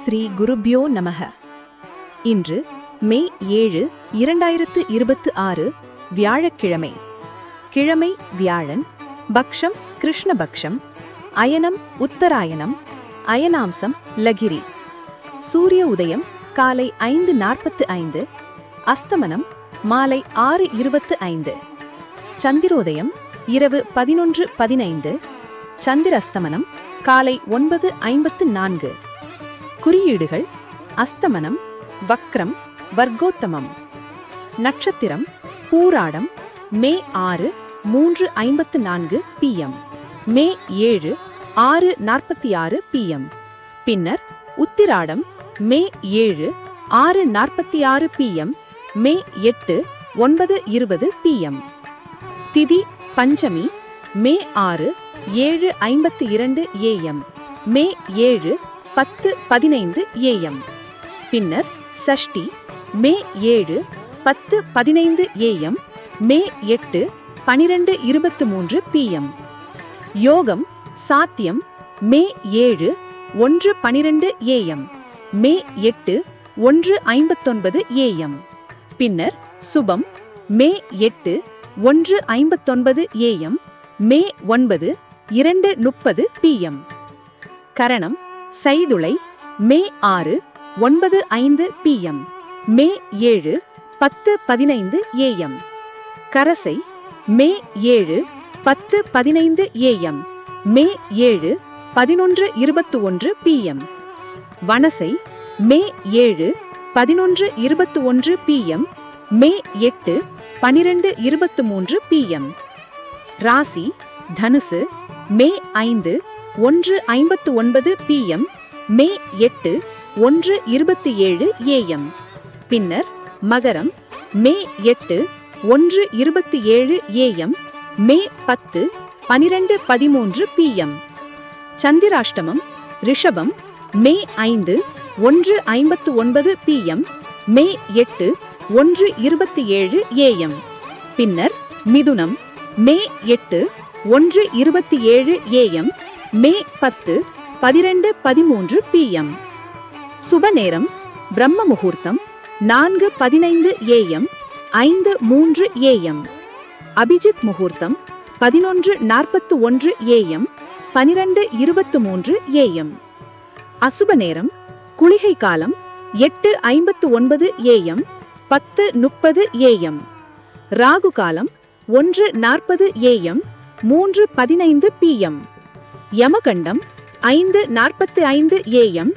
ஸ்ரீ குருப்யோ நமக. இன்று மே 7, 2026 வியாழக்கிழமை. கிழமை வியாழன். பக்ஷம் கிருஷ்ணபக்ஷம். அயனம் உத்தராயணம். அயனாம்சம் லகிரி. சூரிய உதயம் காலை 5:45. அஸ்தமனம் மாலை 6:25. சந்திரோதயம் இரவு 11:15. சந்திரஸ்தமனம் காலை 9:54. குறியீடுகள்: அஸ்தமனம் வக்ரம் வர்க்கோத்தமம். நட்சத்திரம் பூராடம். மே 6, 3:54 PM. மே 7, 6:46 PM. பின்னர் உத்திராடம். மே 7, 6:46 PM. மே 8, 9:20 PM. திதி பஞ்சமி. மே 6, 7:52 AM. May 7, 10:15 AM. பின்னர் சஷ்டி. மே 7, 10:15 AM. May 8, 12:23 PM. யோகம் சாத்தியம். மே 7, 1:12 AM. May 8, 1:59 AM. பின்னர் சுபம். மே 8, 1:59 AM. May 9, 2:30 PM. கரணம் சைதுளை. மே 6, 9:05 PM. May 7, 10:15 AM. கரசை. May 7, 10:15 AM. May 7, 11:21 PM. வனசை. May 7, 11:21 PM. May 8, 12:23 PM. ராசி தனுசு. மே 5, 1:59 PM. May 8, 1:27 AM. பின்னர் மகரம். மே 8, 1:27 AM. May 10, 12:13 PM. சந்திராஷ்டமம் ரிஷபம். மே 5, 1:59 PM. May 8, 1:27 AM. பின்னர் மிதுனம். மே 8, 1:27 AM. May 10, 12:13 PM. சுப நேரம் பிரம்ம முகூர்த்தம் 4:15 AM. 5:03 AM. அபிஜித் முகூர்த்தம் 11:41 AM. 12:23 AM. அசுப நேரம் குளிகை காலம் 8:59 AM. 10:30 AM. ராகு காலம் 1:40 AM. 3:15 PM. யமகண்டம் 5:45 AM.